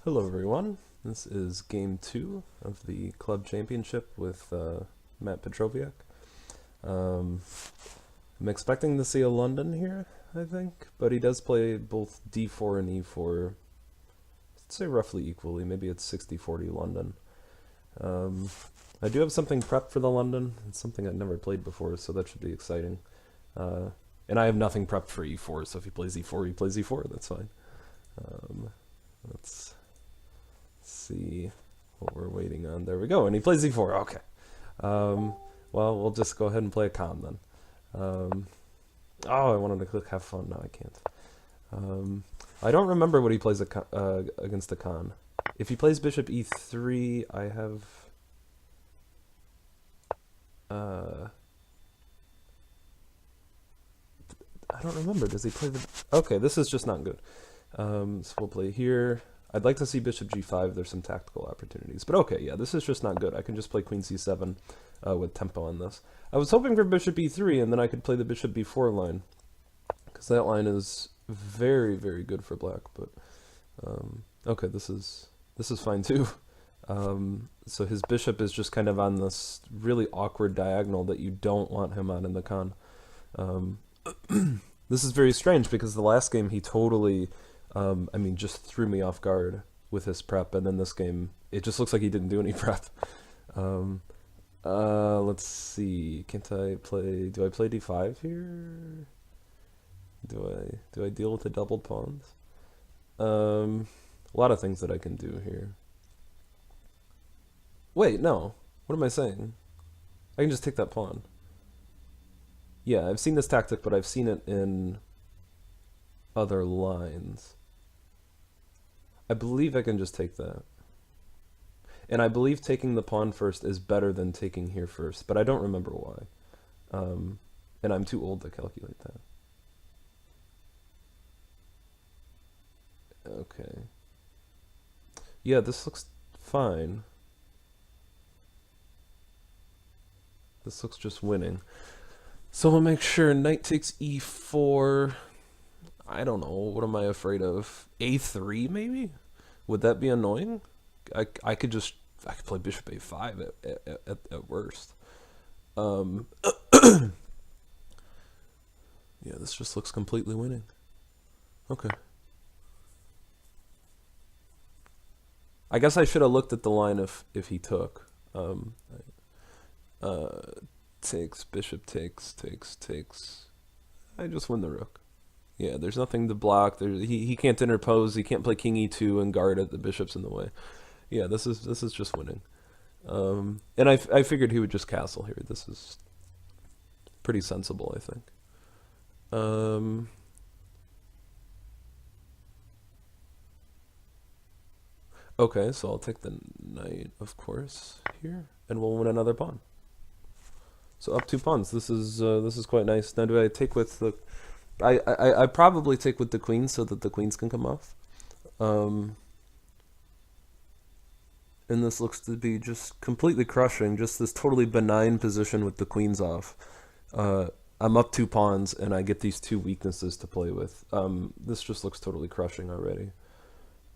Hello everyone, this is game 2 of the club championship with Matt Petroviak. Um, I'm expecting to see a London here, I think, but he does play both d4 and e4, I'd say roughly equally, maybe it's 60-40 London. Um, I do have something prepped for the London, it's something I've never played before, so that should be exciting. Uh, and I have nothing prepped for e4, so if he plays e4, he plays e4, that's fine. Um, let's see what we're waiting on. There we go, and he plays e4. Okay. Well, we'll just go ahead and play a con then. Oh, I wanted to click have fun. No, I can't. I don't remember what he plays against a con. If he plays bishop e3, I have... I don't remember. Does he play the... Okay, this is just not good. So we'll play here. I'd like to see bishop g5. There's some tactical opportunities. But okay, yeah, this is just not good. I can just play queen c7 with tempo on this. I was hoping for bishop e3, and then I could play the bishop b4 line. Because that line is very, very good for black. But okay, this is fine too. So his bishop is just kind of on this really awkward diagonal that you don't want him on in the con. This is very strange because the last game he totally... I mean, just threw me off guard with his prep, and then this game, it just looks like he didn't do any prep. Let's see. Can't I play... Do I play d5 here? Do I deal with the doubled pawns? A lot of things that I can do here. Wait, no. What am I saying? I can just take that pawn. Yeah, I've seen this tactic, but I've seen it in other lines. I believe I can just take that. And I believe taking the pawn first is better than taking here first, but I don't remember why. And I'm too old to calculate that. Okay. Yeah, this looks fine. This looks just winning. So we'll make sure knight takes e4. I don't know. What am I afraid of? A3 maybe? Would that be annoying? I could play bishop a5 at worst. Yeah, this just looks completely winning. Okay. I guess I should have looked at the line if he took. Takes, bishop takes. I just win the rook. Yeah, there's nothing to block. He can't interpose. He can't play king e2 and guard it. The bishop's in the way. Yeah, this is just winning. And I figured he would just castle here. This is pretty sensible, I think. Okay, so I'll take the knight, of course, here, and we'll win another pawn. So up 2 pawns. This is quite nice. Now, do I take with the... I probably take with the queens so that the queens can come off. And this looks to be just completely crushing, just this totally benign position with the queens off. I'm up 2 pawns, and I get these 2 weaknesses to play with. This just looks totally crushing already.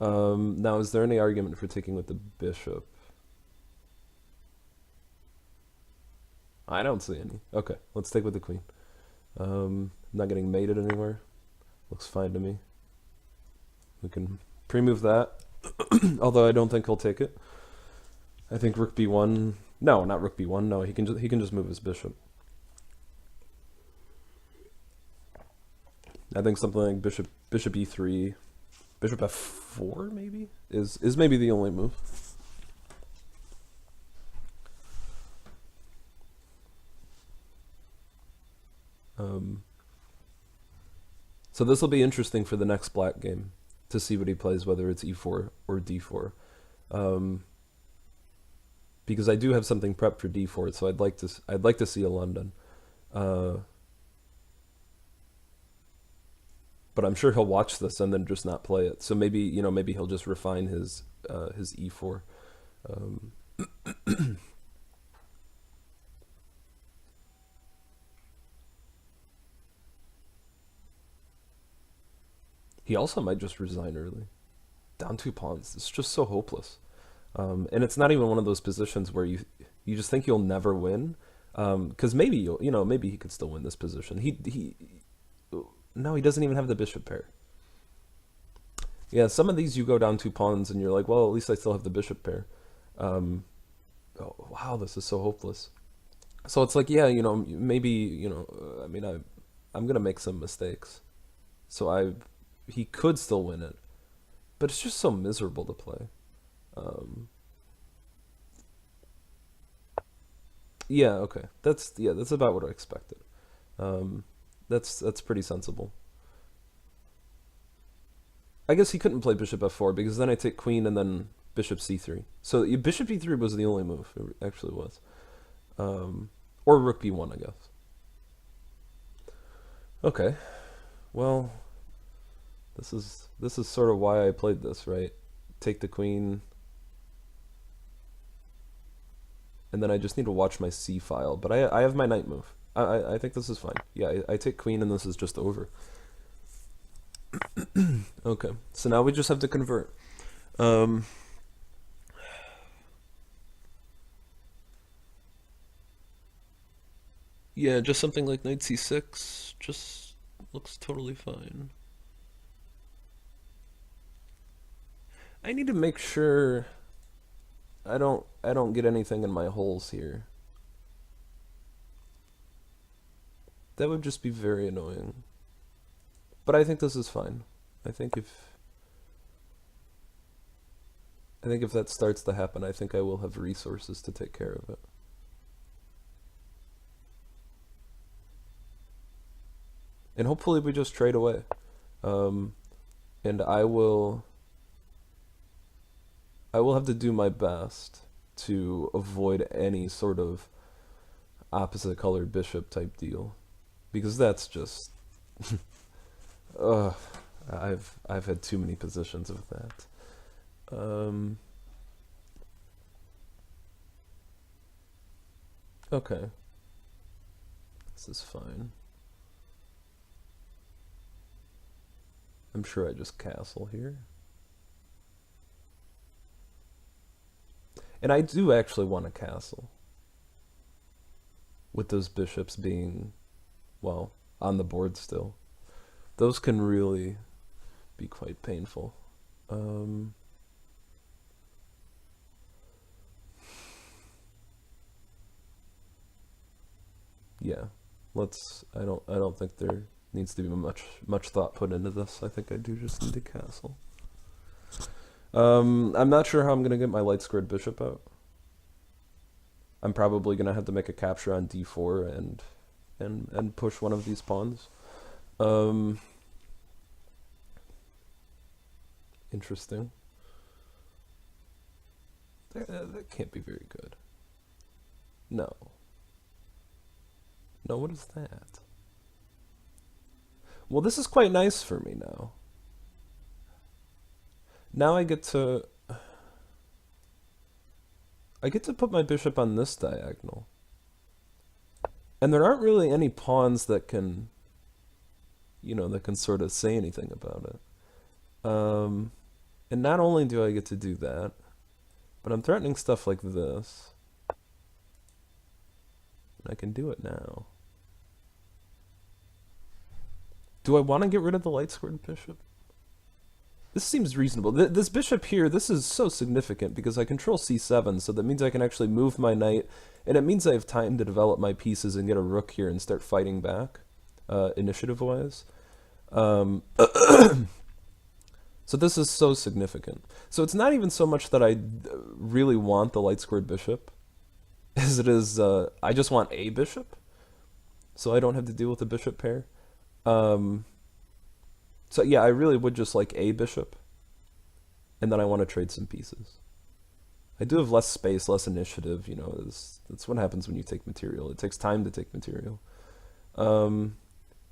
Now, is there any argument for taking with the bishop? I don't see any. Okay, let's take with the queen. Not getting mated anywhere. Looks fine to me. We can pre-move that. Although I don't think he'll take it. I think rook b1. No, not rook b1. No, he can just move his bishop. I think something like bishop e3, bishop f4 maybe is maybe the only move. So this will be interesting for the next black game to see what he plays, whether it's e4 or d4, because I do have something prepped for d4. So I'd like to see a London, but I'm sure he'll watch this and then just not play it. So maybe maybe he'll just refine his e4. He also might just resign early. down 2 pawns. It's just so hopeless. And it's not even one of those positions where you just think you'll never win. Because maybe maybe he could still win this position. No, he doesn't even have the bishop pair. Yeah, some of these you go down 2 pawns and you're like, well, at least I still have the bishop pair. Oh, wow, this is so hopeless. So it's like, yeah, maybe, I mean, I'm gonna make some mistakes. So he could still win it, but it's just so miserable to play. Yeah, okay, that's about what I expected. That's pretty sensible. I guess he couldn't play bishop f4 because then I take queen and then bishop c3. So bishop e3 was the only move. It actually was. Or rook b1, I guess. Okay. Well, this is sort of why I played this, right? Take the queen. And then I just need to watch my c file. But I have my knight move. I think this is fine. Yeah, I take queen and this is just over. Okay, so now we just have to convert. Yeah, just something like knight c6 just looks totally fine. I need to make sure I don't get anything in my holes here. That would just be very annoying. But I think this is fine. I think if that starts to happen, I think I will have resources to take care of it. And hopefully we just trade away. And I will have to do my best to avoid any sort of opposite colored bishop type deal. Because that's just I've had too many positions of that. Okay. This is fine. I'm sure I just castle here. And I do actually want a castle. With those bishops being, well, on the board still. Those can really be quite painful. Yeah, I don't think there needs to be much thought put into this. I think I do just need a castle. I'm not sure how I'm gonna get my light squared bishop out. I'm probably gonna have to make a capture on d4 and push one of these pawns. Interesting. That can't be very good. No. No, what is that? Well, this is quite nice for me now. Now I get to put my bishop on this diagonal. And there aren't really any pawns that can, that can sort of say anything about it. And not only do I get to do that, but I'm threatening stuff like this. And I can do it now. Do I want to get rid of the light squared bishop? This seems reasonable. This bishop here, this is so significant because I control c7, so that means I can actually move my knight, and it means I have time to develop my pieces and get a rook here and start fighting back, initiative-wise. So this is so significant. So it's not even so much that I really want the light squared bishop, as it is, I just want a bishop, so I don't have to deal with the bishop pair. So yeah, I really would just like a bishop, and then I want to trade some pieces. I do have less space, less initiative, that's what happens when you take material. It takes time to take material.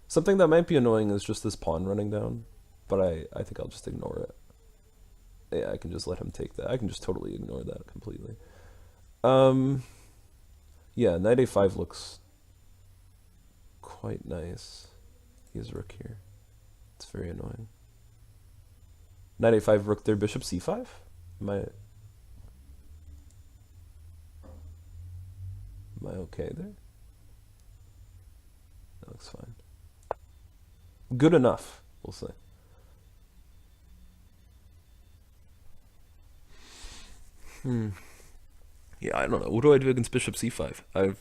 Something that might be annoying is just this pawn running down, but I think I'll just ignore it. Yeah, I can just let him take that. I can just totally ignore that completely. Yeah, knight a5 looks quite nice. He has rook here. It's very annoying. Knight a5, rook there, bishop c5? Am I okay there? That looks fine. Good enough, we'll say. Yeah, I don't know. What do I do against bishop c5? I've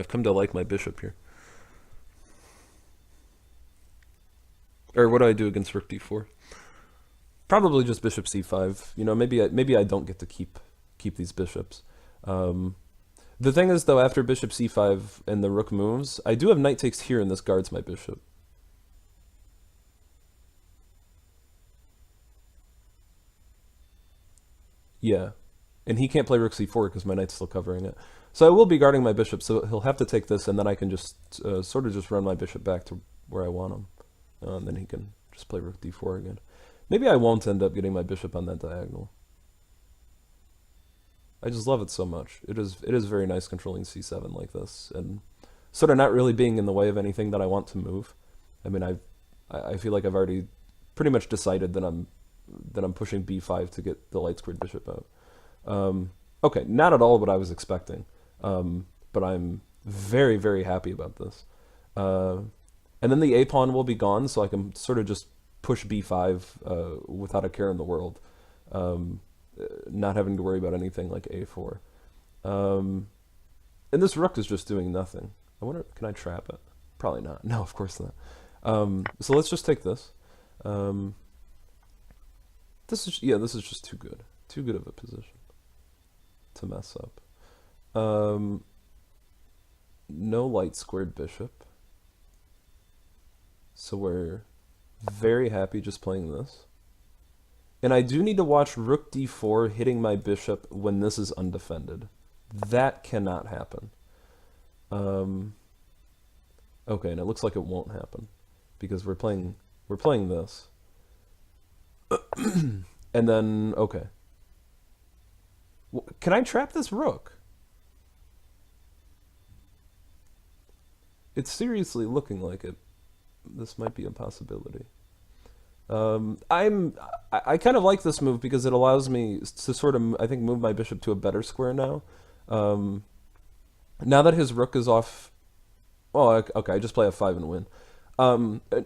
come to like my bishop here. Or what do I do against rook d4? Probably just bishop c5. Maybe I don't get to keep these bishops. The thing is, though, after bishop c5 and the rook moves, I do have knight takes here, and this guards my bishop. Yeah, and he can't play rook c4 because my knight's still covering it. So I will be guarding my bishop, so he'll have to take this, and then I can just sort of just run my bishop back to where I want him. And then he can just play rook d4 again. Maybe I won't end up getting my bishop on that diagonal. I just love it so much. It is very nice controlling c7 like this, and sort of not really being in the way of anything that I want to move. I mean, I feel like I've already pretty much decided that I'm pushing b5 to get the light squared bishop out. Okay, not at all what I was expecting, but I'm very, very happy about this. And then the a pawn will be gone, so I can sort of just push b5 without a care in the world, not having to worry about anything like a4. And this rook is just doing nothing. I wonder, can I trap it? Probably not. No, of course not. So let's just take this. This is just too good. Too good of a position to mess up. No light squared bishop. So we're very happy just playing this. And I do need to watch rook d4 hitting my bishop when this is undefended. That cannot happen. Okay, and it looks like it won't happen because we're playing this. And then, okay. Can I trap this rook? It's seriously looking like it. This might be a possibility. I kind of like this move because it allows me to sort of, I think, move my bishop to a better square now. Now that his rook is off, oh, okay, I just play f5 and win.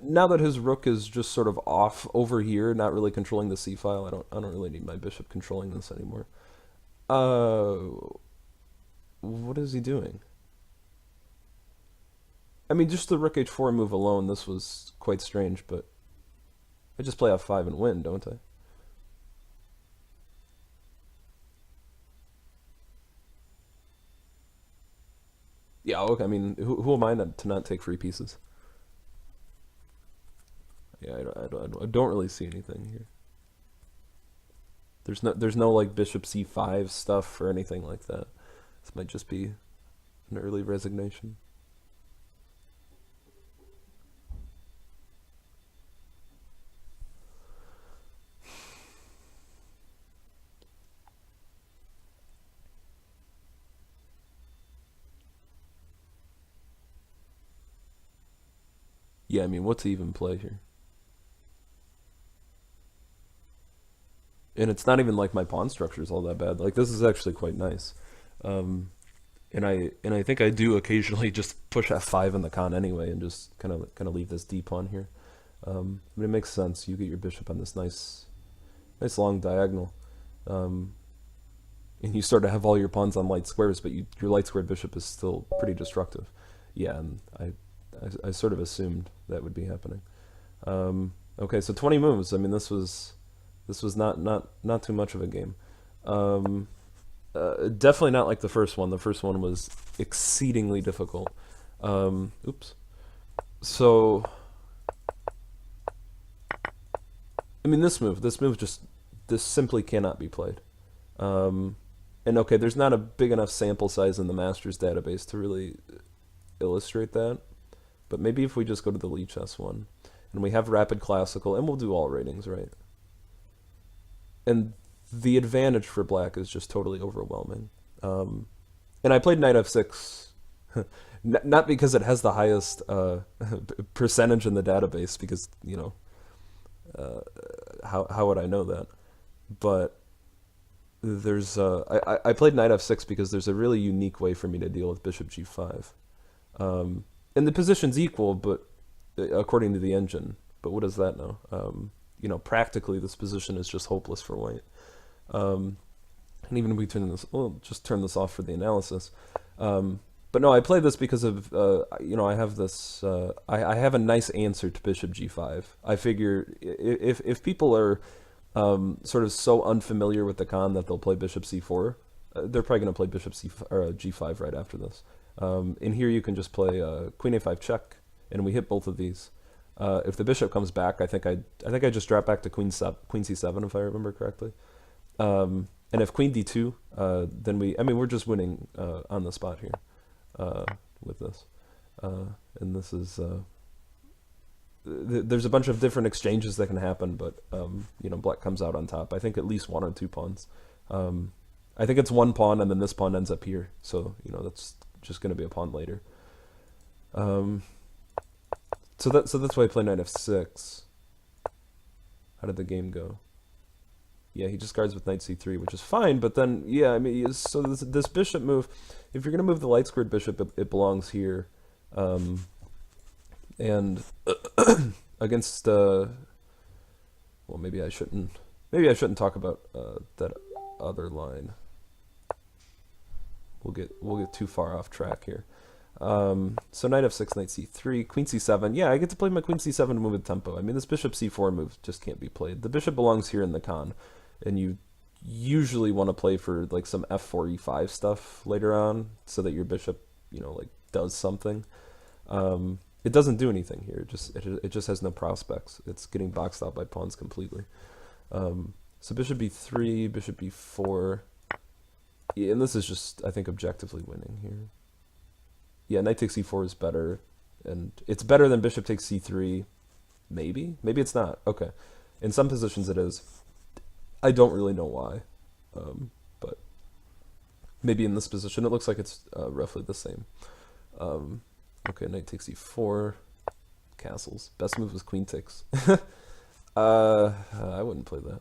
Now that his rook is just sort of off over here, not really controlling the c file, I don't really need my bishop controlling this anymore. What is he doing? I mean, just the rook h4 move alone, this was quite strange, but I just play f5 and win, don't I? Yeah, okay, I mean, who am I to not take free pieces? Yeah, I don't really see anything here. There's no like bishop c5 stuff or anything like that. This might just be an early resignation. Yeah, I mean, what to even play here? And it's not even like my pawn structure is all that bad. Like, this is actually quite nice. And I think I do occasionally just push f5 in the con anyway and just kind of leave this d pawn here. I mean, it makes sense. You get your bishop on this nice long diagonal. And you sort of have all your pawns on light squares, but your light squared bishop is still pretty destructive. Yeah, and I sort of assumed that would be happening. Okay, so 20 moves. I mean, this was not too much of a game. Definitely not like the first one. The first one was exceedingly difficult. Oops. So, I mean, this simply cannot be played. And okay, there's not a big enough sample size in the Masters database to really illustrate that. But maybe if we just go to the Lichess one, and we have Rapid Classical, and we'll do all ratings, right? And the advantage for black is just totally overwhelming. And I played knight f6, not because it has the highest percentage in the database, because, how would I know that? But there's I played knight f6 because there's a really unique way for me to deal with bishop g5. And the position's equal, but according to the engine. But what does that know? You know, practically this position is just hopeless for white. And even if we turn this, we'll just turn this off for the analysis. But no, I play this because of, you know, I have this, I have a nice answer to bishop g5. I figure if people are sort of so unfamiliar with the con that they'll play bishop c4, they're probably going to play bishop or g5 right after this. In here you can just play queen a5 check, and we hit both of these. If the bishop comes back, I think I just drop back to queen c7 if I remember correctly. And if queen d2, then we're just winning on the spot here with this. And this is there's a bunch of different exchanges that can happen, but you know, black comes out on top. I think at least one or two pawns. I think it's one pawn, and then this pawn ends up here. So you know, that's just going to be a pawn later. So that's why I play knight f6. How did the game go? Yeah, he just guards with knight c3, which is fine, but then, yeah, I mean, so this bishop move, if you're going to move the light squared bishop, it belongs here. And against, well, maybe I shouldn't talk about that other line. We'll get too far off track here. So knight f6, knight c3, queen c7. Yeah, I get to play my queen c7 to move with tempo. I mean, this bishop c4 move just can't be played. The bishop belongs here in the con, and you usually want to play for like some f4 e5 stuff later on, so that your bishop, you know, like does something. It doesn't do anything here. It just has no prospects. It's getting boxed out by pawns completely. So bishop b3, bishop b4. Yeah, and this is just, I think, objectively winning here. Yeah, knight takes c4 is better, and it's better than bishop takes c3. Maybe it's not. Okay, in some positions it is. I don't really know why, but maybe in this position it looks like it's roughly the same. Okay, knight takes e4, castles. Best move was queen takes. I wouldn't play that.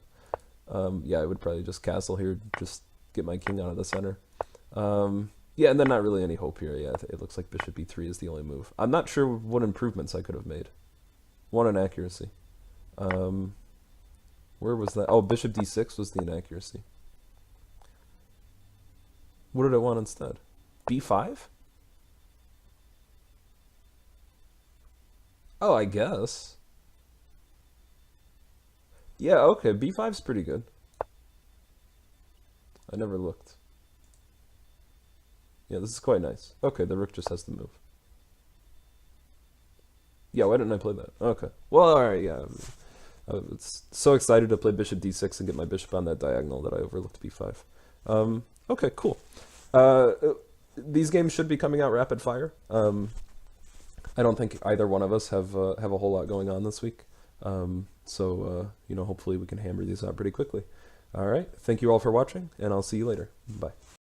Yeah, I would probably just castle here, just get my king out of the center. Yeah, and then not really any hope here. Yeah, it looks like bishop e3 is the only move. I'm not sure what improvements I could have made. One inaccuracy. Where was that? Oh, bishop d6 was the inaccuracy. What did I want instead? b5? Oh, I guess. Yeah, okay, b5's pretty good. I never looked. Yeah, this is quite nice. Okay, the rook just has to move. Yeah, why didn't I play that? Okay. Well, alright, yeah. I was so excited to play bishop d6 and get my bishop on that diagonal that I overlooked b5. Okay, cool. These games should be coming out rapid fire. I don't think either one of us have a whole lot going on this week. So, you know, hopefully we can hammer these out pretty quickly. Alright, thank you all for watching, and I'll see you later. Bye.